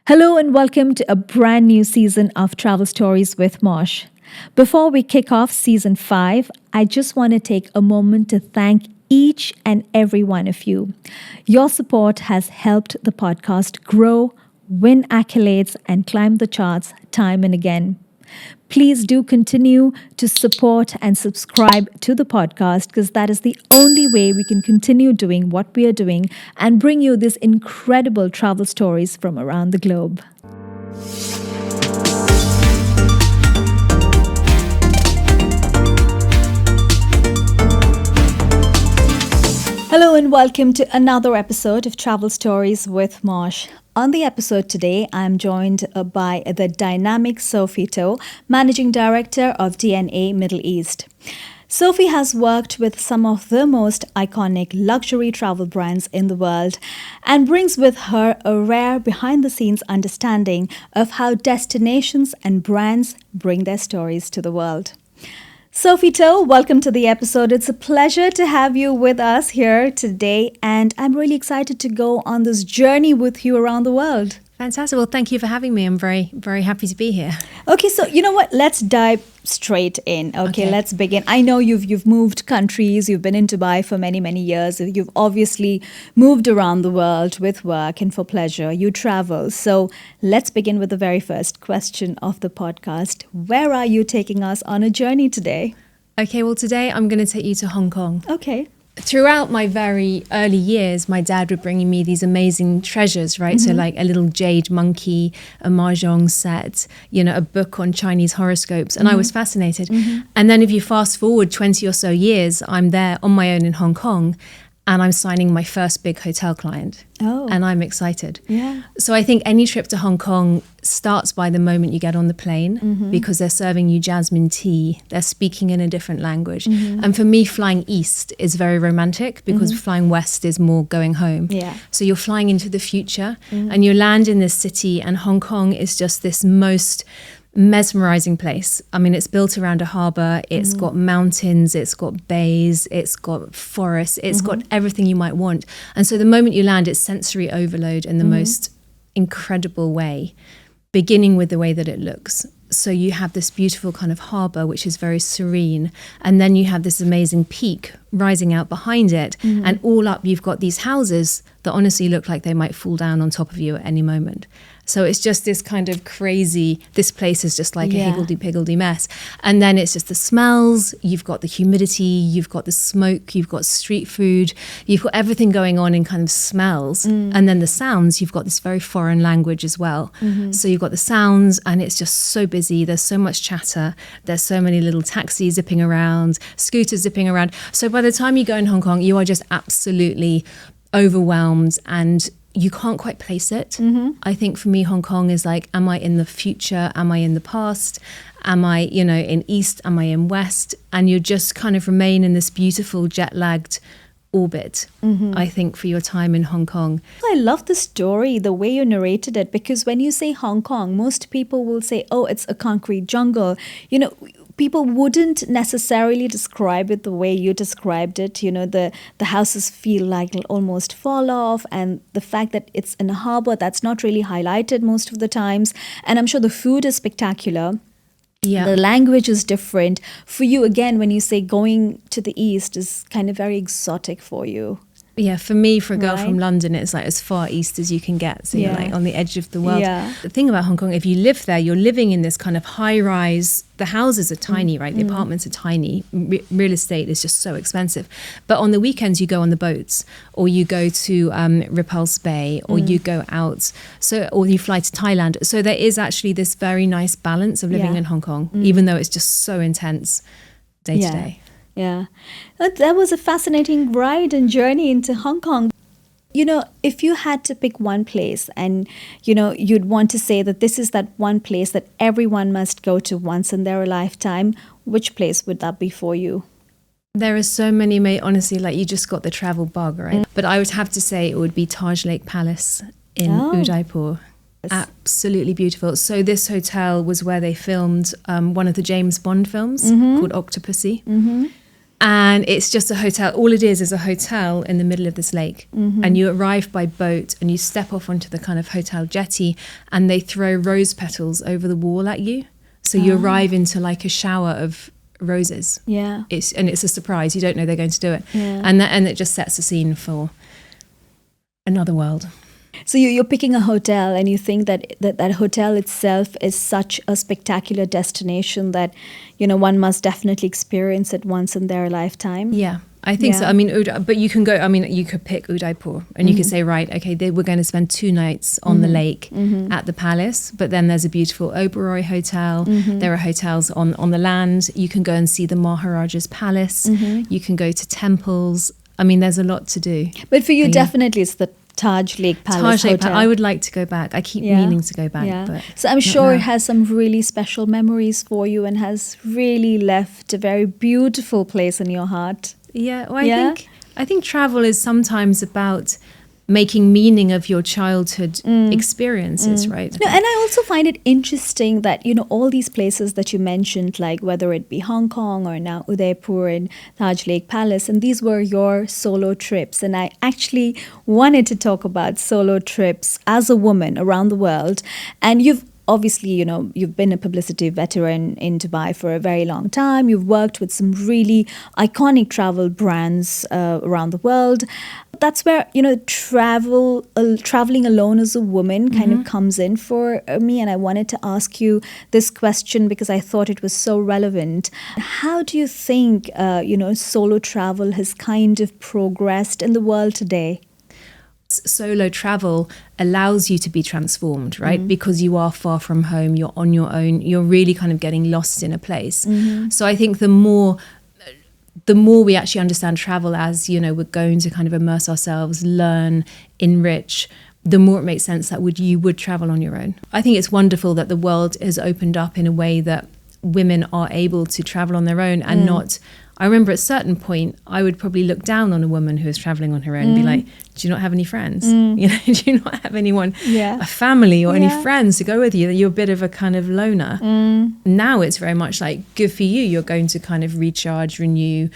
Hello and welcome to a brand new season of Travel Stories with Moush. Before we kick off season 5, I just want to take a moment to thank each and every one of you. Your support has helped the podcast grow, win accolades, and climb the charts time and again. Please do continue to support and subscribe to the podcast because that is the only way we can continue doing what we are doing and bring you these incredible travel stories from around the globe. Hello and welcome to another episode of Travel Stories with Moush. On the episode today, I'm joined by the dynamic Sophie Toh, Managing Director of DNA Middle East. Sophie has worked with some of the most iconic luxury travel brands in the world and brings with her a rare behind-the-scenes understanding of how destinations and brands bring their stories to the world. Sophie Toh, welcome to the episode. It's a pleasure to have you with us here today, and I'm really excited to go on this journey with you around the world. Fantastic. Well, thank you for having me. I'm very, very happy to be here. Okay, so you know what? Let's dive straight in. Okay, let's begin. I know you've moved countries. You've been in Dubai for many, many years. You've obviously moved around the world with work and for pleasure. You travel. So let's begin with the very first question of the podcast. Where are you taking us on a journey today? Okay, well, today I'm going to take you to Hong Kong. Okay. Throughout my very early years, my dad would bring me these amazing treasures, right? So like a little jade monkey, a mahjong set, a book on Chinese horoscopes. And I was fascinated. And then if you fast forward 20 or so years, I'm there on my own in Hong Kong and I'm signing my first big hotel client. Oh. And I'm excited. Yeah. So I think any trip to Hong Kong starts by the moment you get on the plane because they're serving you jasmine tea. They're speaking in a different language. And for me, flying east is very romantic because flying west is more going home. Yeah. So you're flying into the future and you land in this city, and Hong Kong is just this most mesmerizing place. I mean, it's built around a harbour, it's got mountains, it's got bays, it's got forests, it's got everything you might want. And so the moment you land, it's sensory overload in the most incredible way, beginning with the way that it looks. So you have this beautiful kind of harbour, which is very serene. And then you have this amazing peak rising out behind it. And all up, you've got these houses that honestly look like they might fall down on top of you at any moment. So it's just this kind of crazy, this place is just like a higgledy-piggledy mess. And then it's just the smells, you've got the humidity, you've got the smoke, you've got street food, you've got everything going on in kind of smells. And then the sounds, you've got this very foreign language as well. So you've got the sounds and it's just so busy. There's so much chatter. There's so many little taxis zipping around, scooters zipping around. So by the time you go in Hong Kong, you are just absolutely overwhelmed and you can't quite place it. I think for me, Hong Kong is like, am I in the future? Am I in the past? Am I, in East? Am I in West? And you just kind of remain in this beautiful jet-lagged orbit, I think, for your time in Hong Kong. I love the story, the way you narrated it, because when you say Hong Kong, most people will say, oh, it's a concrete jungle. People wouldn't necessarily describe it the way you described it. The houses feel like they'll almost fall off, and the fact that it's in a harbor, that's not really highlighted most of the times. And I'm sure the food is spectacular. Yeah. The language is different. For you, again, when you say going to the east is kind of very exotic for you. Yeah, for me, for a girl from London, it's like as far east as you can get. So you're like on the edge of the world. Yeah. The thing about Hong Kong, if you live there, you're living in this kind of high rise. The houses are tiny, right? The apartments are tiny. Real estate is just so expensive. But on the weekends, you go on the boats or you go to Repulse Bay or you go out. Or you fly to Thailand. So there is actually this very nice balance of living in Hong Kong, even though it's just so intense day to day. Yeah, that was a fascinating ride and journey into Hong Kong. If you had to pick one place and, you'd want to say that this is that one place that everyone must go to once in their lifetime, which place would that be for you? There are so many, honestly, like you just got the travel bug, right? But I would have to say it would be Taj Lake Palace in Udaipur. Absolutely beautiful. So this hotel was where they filmed one of the James Bond films called Octopussy. And it's just a hotel. All it is a hotel in the middle of this lake. And you arrive by boat and you step off onto the kind of hotel jetty and they throw rose petals over the wall at you. So you arrive into like a shower of roses. Yeah. It's a surprise. You don't know they're going to do it. Yeah. And it just sets the scene for another world. So you're picking a hotel and you think that hotel itself is such a spectacular destination that, one must definitely experience it once in their lifetime. Yeah, I think so. Yeah. I mean, but you can go, you could pick Udaipur and you could say, right, okay, we're going to spend 2 nights on the lake at the palace, but then there's a beautiful Oberoi hotel. There are hotels on the land. You can go and see the Maharaja's palace. You can go to temples. I mean, there's a lot to do. But for you, definitely it's the Taj Lake Palace hotel. I would like to go back. I keep meaning to go back. Yeah. But so I'm sure it has some really special memories for you and has really left a very beautiful place in your heart. Yeah, well, I think travel is sometimes about making meaning of your childhood experiences, right? No, and I also find it interesting that, all these places that you mentioned, like whether it be Hong Kong or now Udaipur and Taj Lake Palace, and these were your solo trips. And I actually wanted to talk about solo trips as a woman around the world. And you've obviously, you've been a publicity veteran in Dubai for a very long time. You've worked with some really iconic travel brands around the world. That's where, traveling alone as a woman kind of comes in for me. And I wanted to ask you this question because I thought it was so relevant. How do you think, solo travel has kind of progressed in the world today? Solo travel allows you to be transformed, right? Because you are far from home, you're on your own, you're really kind of getting lost in a place. So I think the more we actually understand travel as, we're going to kind of immerse ourselves, learn, enrich, the more it makes sense that you would travel on your own. I think it's wonderful that the world has opened up in a way that women are able to travel on their own and not. I remember at a certain point, I would probably look down on a woman who was traveling on her own and be like, do you not have any friends? Do you not have anyone, a family or any friends to go with you? That you're a bit of a kind of loner. Now it's very much like, good for you. You're going to kind of recharge, renew,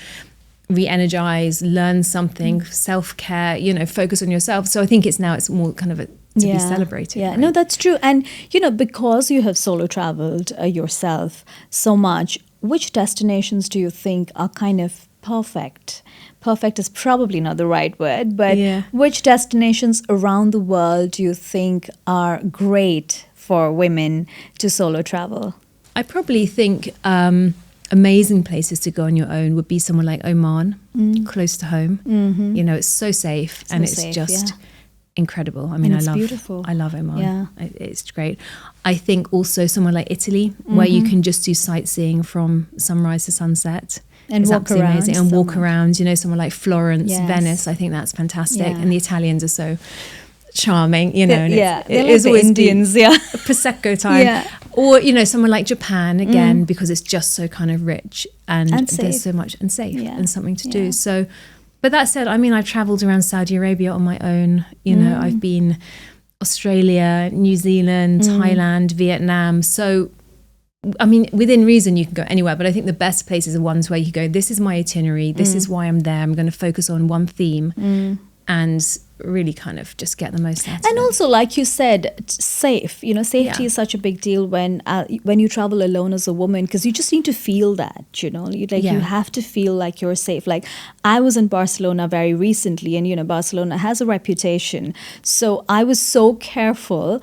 re-energize, learn something, self-care, focus on yourself. So I think it's more kind of to be celebrated. Yeah, right? no, that's true. And, because you have solo traveled yourself so much, which destinations do you think are kind of perfect? Perfect is probably not the right word, but which destinations around the world do you think are great for women to solo travel? I probably think amazing places to go on your own would be somewhere like Oman, close to home. It's so safe and it's just incredible. I mean, beautiful. I love Oman. Yeah. It's great. I think also somewhere like Italy, where you can just do sightseeing from sunrise to sunset. And it's walk absolutely around amazing. And so walk much. around, somewhere like Florence, Yes. Venice. I think that's fantastic. Yeah. And the Italians are so charming, and they're it like is the always Indians, Prosecco time. Yeah. Or, somewhere like Japan, again, because it's just so kind of rich and And safe. there's so much, and safe Yeah. and something to Yeah. do. So, but that said, I mean, I've traveled around Saudi Arabia on my own. I've been Australia, New Zealand, Thailand, Vietnam. So, I mean, within reason, you can go anywhere. But I think the best places are ones where you go, this is my itinerary. This is why I'm there. I'm going to focus on one theme and really kind of just get the most out of it. And also, like you said, safe. Safety is such a big deal when you travel alone as a woman, because you just need to feel that. You have to feel like you're safe. Like I was in Barcelona very recently, and Barcelona has a reputation. So I was so careful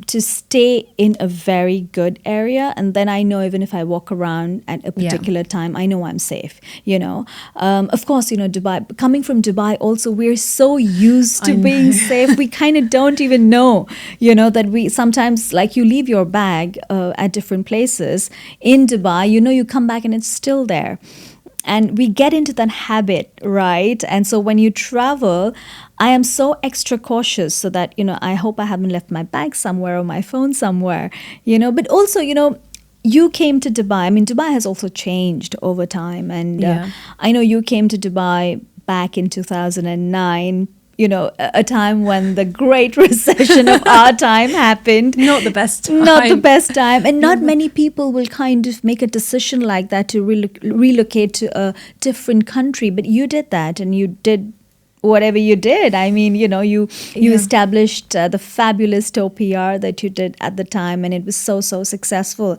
to stay in a very good area, and then I know even if I walk around at a particular time, I know I'm safe. Of course, Dubai. Coming from Dubai, also we're so used to being safe. We kind of don't even know, that we sometimes, like, you leave your bag at different places in Dubai. You come back and it's still there. And we get into that habit, right? And so when you travel, I am so extra cautious so that, I hope I haven't left my bag somewhere or my phone somewhere, But also, you came to Dubai. I mean, Dubai has also changed over time. And I know you came to Dubai back in 2009. a time when the great recession of our time happened. Not the best time. Not the best time. And not many people will kind of make a decision like that to relocate to a different country. But you did that, and you did whatever you did. I mean, you established the fabulous Toh PR that you did at the time, and it was so, so successful.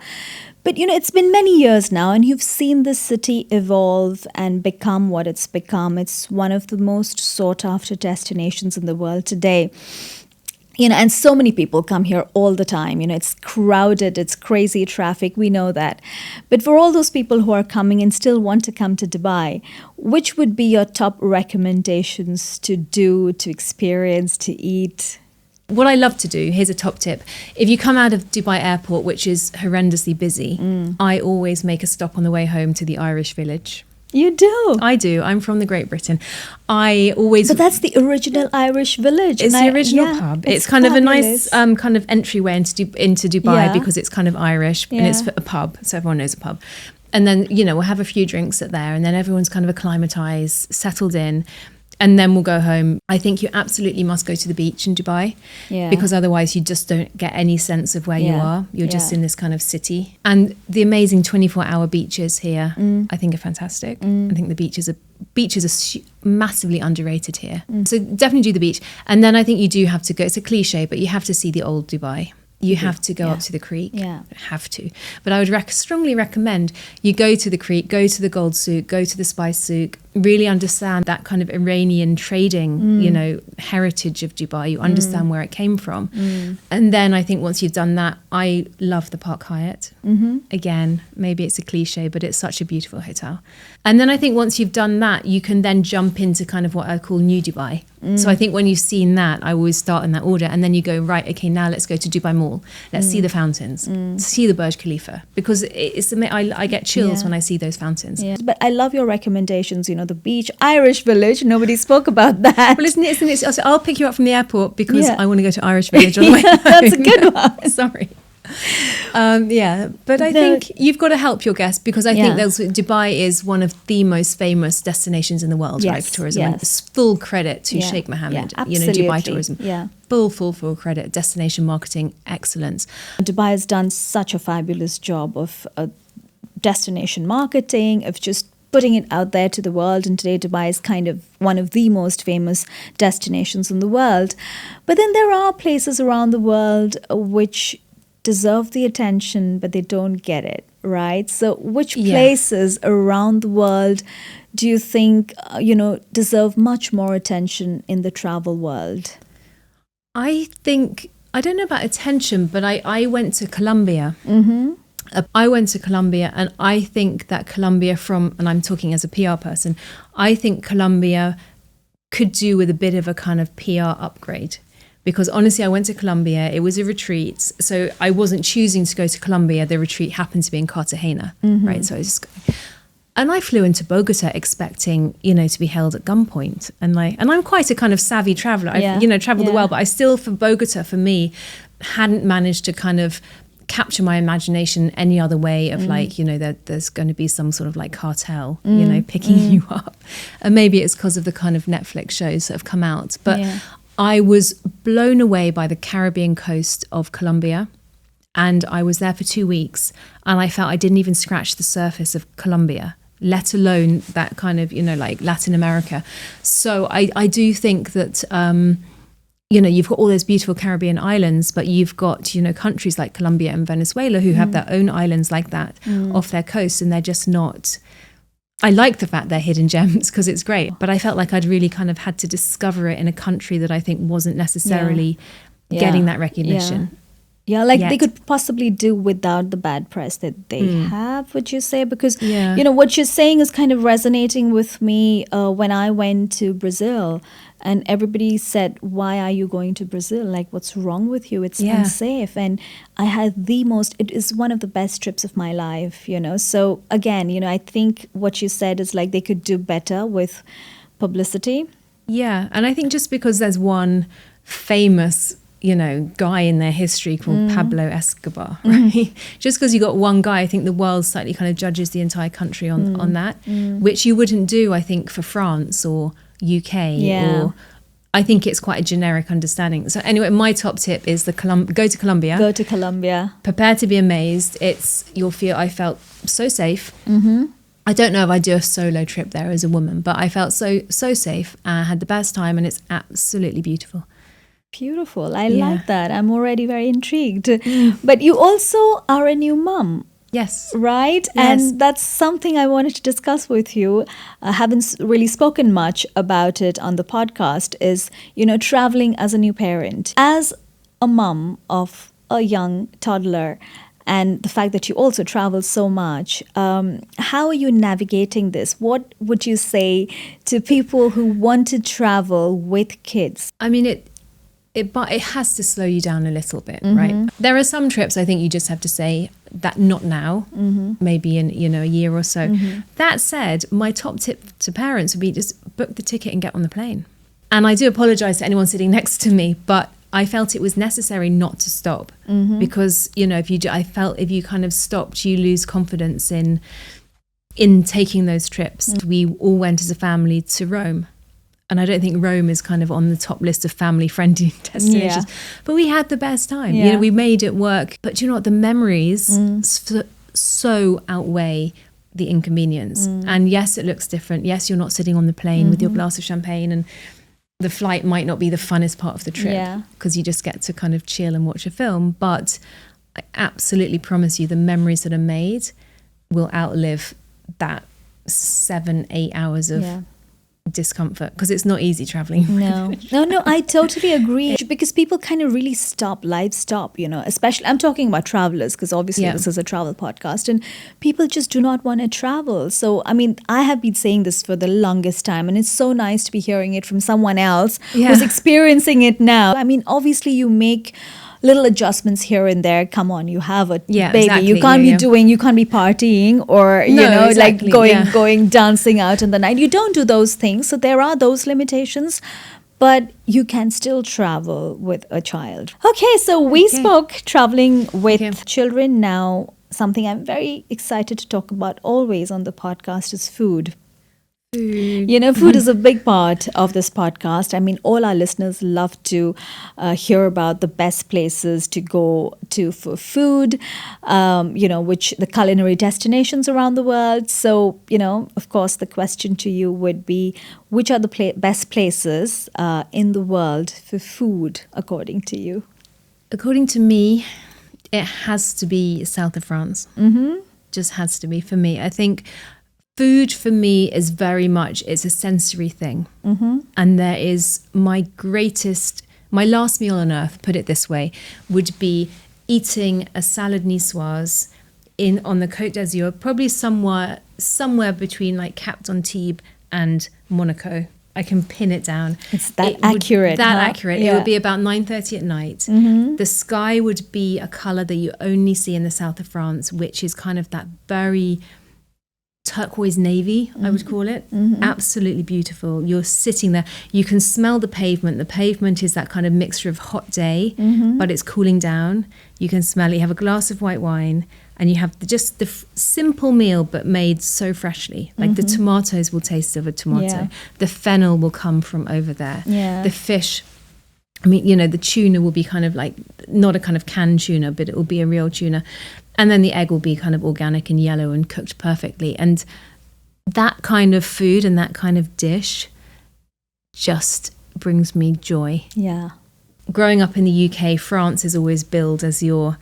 But, it's been many years now, and you've seen this city evolve and become what it's become. It's one of the most sought-after destinations in the world today. And so many people come here all the time. It's crowded, it's crazy traffic, we know that. But for all those people who are coming and still want to come to Dubai, which would be your top recommendations to do, to experience, to eat? What I love to do, here's a top tip. If you come out of Dubai airport, which is horrendously busy, I always make a stop on the way home to the Irish village. You do? I do. I'm from the Great Britain. But that's the original Irish village. It's the original pub. It's kind fabulous. of a nice kind of entryway into Dubai, Yeah. because it's kind of Irish and it's a pub, so everyone knows a pub. And then, we'll have a few drinks at there, and then everyone's kind of acclimatized, settled in. And then we'll go home. I think you absolutely must go to the beach in Dubai, because otherwise you just don't get any sense of where you are. You're just in this kind of city. And the amazing 24-hour beaches here, I think, are fantastic. I think the beaches are massively underrated here. So definitely do the beach. And then I think you do have to go, it's a cliche, but you have to see the old Dubai. You have to go up to the creek. Yeah. Have to. But I would strongly recommend you go to the creek, go to the gold souk, go to the spice souk, really understand that kind of Iranian trading, heritage of Dubai. You understand where it came from. And then I think once you've done that, I love the Park Hyatt. Again, maybe it's a cliche, but it's such a beautiful hotel. And then I think once you've done that, you can then jump into kind of what I call New Dubai. So I think when you've seen that, I always start in that order. And then you go, right, okay, now let's go to Dubai Mall. Let's see the fountains, see the Burj Khalifa, because I get chills when I see those fountains. Yeah. But I love your recommendations, the beach, Irish village. Nobody spoke about that. Well, isn't it? So I'll pick you up from the airport because I want to go to Irish village on the way home. That's a good one. Sorry. But I think you've got to help your guests, because I think Dubai is one of the most famous destinations in the world, right, for tourism. And it's full credit to Sheikh Mohammed, Dubai Tourism. Yeah. Full credit, destination marketing, excellence. Dubai has done such a fabulous job of destination marketing, of just putting it out there to the world. And today Dubai is kind of one of the most famous destinations in the world. But then there are places around the world which deserve the attention, but they don't get it, right? So which places around the world do you think, deserve much more attention in the travel world? I don't know about attention, but I went to Colombia. I went to Colombia, and I think that Colombia and I'm talking as a PR person, I think Colombia could do with a bit of a kind of PR upgrade. Because honestly, I went to Colombia, it was a retreat. So I wasn't choosing to go to Colombia. The retreat happened to be in Cartagena, right? So and I flew into Bogota expecting, to be held at gunpoint. And I'm quite a kind of savvy traveler. I've, traveled the world, but I still, for Bogota, for me, hadn't managed to kind of capture my imagination any other way of there's going to be some sort of like cartel, picking you up. And maybe it's because of the kind of Netflix shows that have come out. But I was blown away by the Caribbean coast of Colombia, and I was there for 2 weeks, and I felt I didn't even scratch the surface of Colombia, let alone that kind of, like Latin America. So I do think that, you've got all those beautiful Caribbean islands, but you've got, countries like Colombia and Venezuela who have their own islands like that off their coast, and they're just not... I like the fact they're hidden gems because it's great, but I felt like I'd really kind of had to discover it in a country that I think wasn't necessarily getting that recognition. Yeah, like they could possibly do without the bad press that they have, would you say? Because, what you're saying is kind of resonating with me when I went to Brazil, and everybody said, why are you going to Brazil? Like, what's wrong with you? It's unsafe. And I had it is one of the best trips of my life, So again, I think what you said is like they could do better with publicity. Yeah, and I think just because there's one famous guy in their history called Pablo Escobar, right? Just because you got one guy, I think the world slightly kind of judges the entire country on that, which you wouldn't do, I think, for France or UK or I think it's quite a generic understanding. So anyway, my top tip is go to Colombia. Go to Colombia. Prepare to be amazed. I felt so safe. I don't know if I do a solo trip there as a woman, but I felt so safe. I had the best time, and it's absolutely beautiful. Beautiful. I like that. I'm already very intrigued. But you also are a new mum. Yes. Right? Yes. And that's something I wanted to discuss with you. I haven't really spoken much about it on the podcast, is, traveling as a new parent. As a mum of a young toddler, and the fact that you also travel so much, how are you navigating this? What would you say to people who want to travel with kids? I mean, but it has to slow you down a little bit, right? There are some trips I think you just have to say that not now, maybe in a year or so. That said, my top tip to parents would be just book the ticket and get on the plane. And I do apologize to anyone sitting next to me, but I felt it was necessary not to stop because if you kind of stopped, you lose confidence in taking those trips. We all went as a family to Rome. And I don't think Rome is kind of on the top list of family-friendly destinations. But we had the best time. Yeah. We made it work. But you know what? The memories so outweigh the inconvenience. And yes, it looks different. Yes, you're not sitting on the plane with your glass of champagne, and the flight might not be the funnest part of the trip because you just get to kind of chill and watch a film. But I absolutely promise you the memories that are made will outlive that 7-8 hours of discomfort, because it's not easy traveling. No, I totally agree, because people kind of really lives stop, especially I'm talking about travelers, because obviously this is a travel podcast, and people just do not want to travel. So I mean, I have been saying this for the longest time, and it's so nice to be hearing it from someone else who's experiencing it now. I mean, obviously you make little adjustments here and there. Come on, you have a baby. Exactly. You can't you can't be partying or like going dancing out in the night. You don't do those things. So there are those limitations, but you can still travel with a child. Okay, so we spoke traveling with children. Now, something I'm very excited to talk about always on the podcast is food. Food is a big part of this podcast. I mean, all our listeners love to hear about the best places to go to for food, which the culinary destinations around the world. So, of course, the question to you would be, which are the best places in the world for food, according to you? According to me, it has to be south of France. Just has to be for me. I think food for me is very much, it's a sensory thing. And there is my last meal on earth, put it this way, would be eating a salad niçoise on the Côte d'Azur, probably somewhere between like Cap d'Antibes and Monaco. I can pin it down. It's accurate. Accurate. Yeah. It would be about 9:30 at night. The sky would be a colour that you only see in the south of France, which is kind of that very turquoise navy, I would call it. Absolutely beautiful. You're sitting there, you can smell the pavement. The pavement is that kind of mixture of hot day, but it's cooling down. You can smell it. You have a glass of white wine, and you have just the simple meal, but made so freshly. Like the tomatoes will taste of a tomato. The fennel will come from over there. The fish, I mean, the tuna will be kind of like, not a kind of canned tuna, but it will be a real tuna. And then the egg will be kind of organic and yellow and cooked perfectly. And that kind of food and that kind of dish just brings me joy. Yeah. Growing up in the UK, France is always billed as your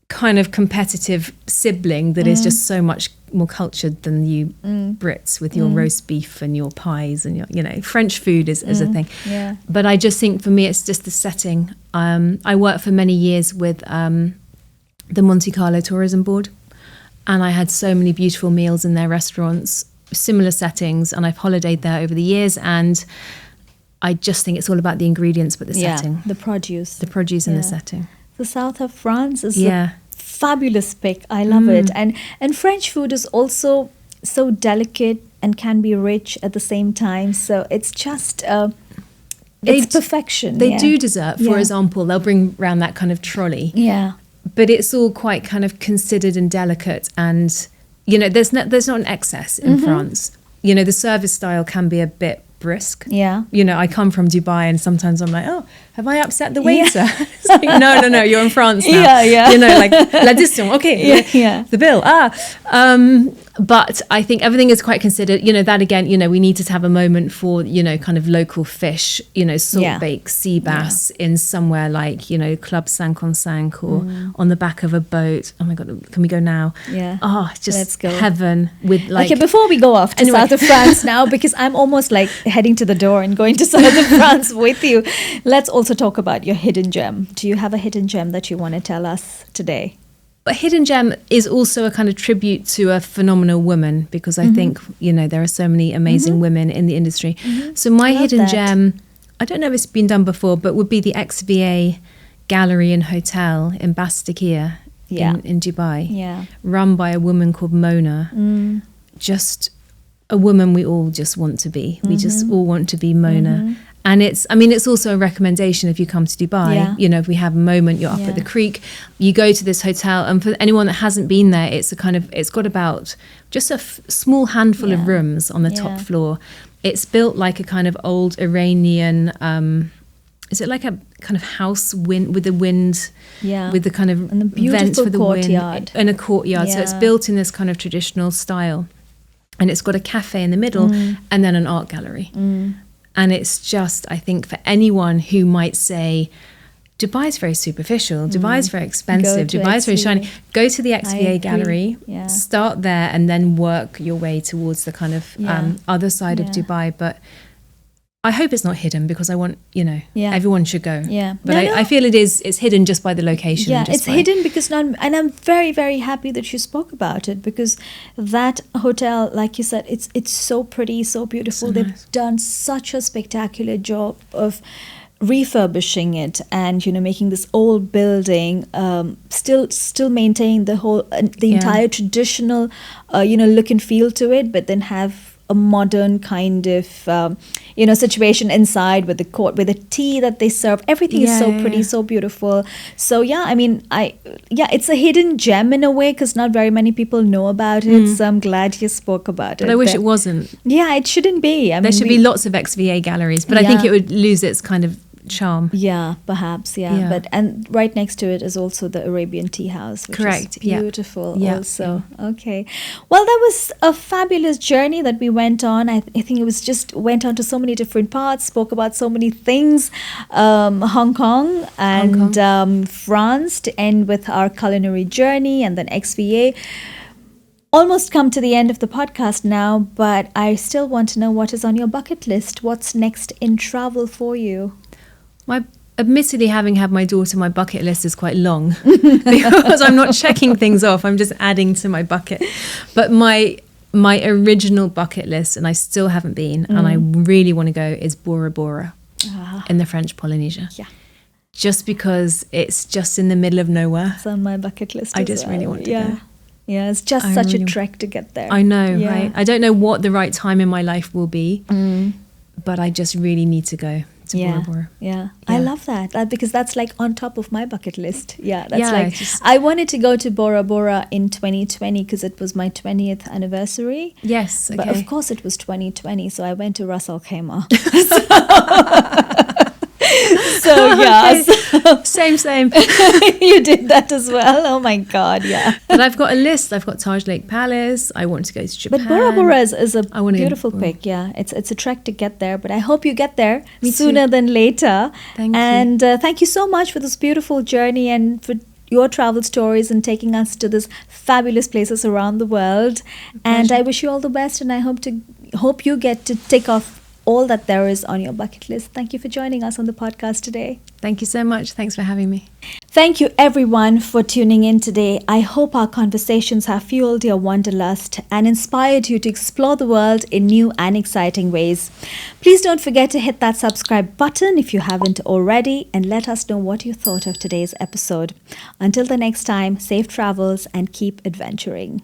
kind of competitive sibling that is just so much more cultured than you Brits, with your roast beef and your pies and your, French food is a thing. Yeah. But I just think for me, it's just the setting. I worked for many years with the Monte Carlo Tourism Board, and I had so many beautiful meals in their restaurants, similar settings, and I've holidayed there over the years, and I just think it's all about the ingredients, but the setting. The produce And the setting. The south of France is a fabulous pick. I love it. And French food is also so delicate and can be rich at the same time. So it's just it's perfection. They do dessert, for example. They'll bring around that kind of trolley. Yeah. But it's all quite kind of considered and delicate, and there's not an excess in France. The service style can be a bit brisk. Yeah. You know, I come from Dubai and sometimes I'm like, oh, have I upset the waiter? It's like, no, you're in France now. Yeah. You know, like, la distance, okay, Yeah. the bill. But I think everything is quite considered. You know, that again, you know, we need to have a moment for, you know, kind of local fish, you know, salt baked sea bass in somewhere like, you know, Club Sank on Sank or on the back of a boat. Oh my God, can we go now? Yeah. Oh, just Let's go. heaven with like. Okay, before we go off to south of France now, because I'm almost like heading to the door and going to south of France with you, let's also talk about your hidden gem. Do you have a hidden gem that you want to tell us today? A hidden gem is also a kind of tribute to a phenomenal woman, because I think, you know, there are so many amazing women in the industry. So my hidden gem, I don't know if it's been done before, but would be the XVA Gallery and Hotel in Bastakia in Dubai, run by a woman called Mona. Just a woman we all just want to be. We just all want to be Mona. And it's also a recommendation if you come to Dubai, you know, if we have a moment, you're up at the creek, you go to this hotel. And for anyone that hasn't been there, it's got about just a small handful of rooms on the top floor. It's built like a kind of old Iranian, is it like a kind of house with the wind, with the kind of and the vents for the courtyard. wind, and a courtyard. So it's built in this kind of traditional style. And it's got a cafe in the middle and then an art gallery. And it's just, I think, for anyone who might say, Dubai is very superficial, Dubai is very expensive, Dubai is very shiny, go to the XVA gallery, start there, and then work your way towards the kind of other side of Dubai. But I hope it's not hidden, because I want, you know, everyone should go. Yeah. But I feel it's hidden just by the location. Yeah, it's hidden because and I'm very, very happy that you spoke about it, because that hotel, like you said, it's so pretty, so beautiful. So They've nice. done such a spectacular job of refurbishing it and, you know, making this old building still maintain the whole the entire traditional you know, look and feel to it, but then have a modern kind of you know, situation inside with the court, with the tea that they serve. Everything is so pretty, so beautiful. So I mean, it's a hidden gem in a way, because not very many people know about it. So I'm glad you spoke about it. But I wish it wasn't. Yeah, it shouldn't be. There should be lots of XVA galleries, but I think it would lose its kind of charm. Yeah, perhaps. Yeah. But and right next to it is also the Arabian Tea House, which is beautiful. Also, okay. Well, that was a fabulous journey that we went on. I think it was just went on to so many different parts, spoke about so many things. Hong Kong and France to end with our culinary journey, and then XVA. Almost come to the end of the podcast now, but I still want to know what is on your bucket list. What's next in travel for you? Admittedly, having had my daughter, my bucket list is quite long because I'm not checking things off. I'm just adding to my bucket. But my original bucket list, and I still haven't been, and I really want to go, is Bora Bora in the French Polynesia. Yeah. Just because it's just in the middle of nowhere. It's on my bucket list. I just really want to go. Yeah, it's just such a trek to get there. I know, right? I don't know what the right time in my life will be, but I just really need to go to Bora Bora. Yeah, I love that because that's like on top of my bucket list. Yeah, that's I wanted to go to Bora Bora in 2020 because it was my 20th anniversary. Yes, okay. But of course it was 2020, so I went to Ras Al Khaimah. So yeah, same. You did that as well. Oh my God, yeah. But I've got a list. I've got Taj Lake Palace. I want to go to Japan. But Bora Bora is a beautiful pick. Yeah, it's a trek to get there. But I hope you get there sooner than later. Thank you. And thank you so much for this beautiful journey and for your travel stories and taking us to this fabulous places around the world. And I wish you all the best. And I hope you get to tick off all that there is on your bucket list. Thank you for joining us on the podcast today. Thank you so much. Thanks for having me. Thank you everyone for tuning in today. I hope our conversations have fueled your wanderlust and inspired you to explore the world in new and exciting ways. Please don't forget to hit that subscribe button if you haven't already, and let us know what you thought of today's episode. Until the next time, safe travels and keep adventuring.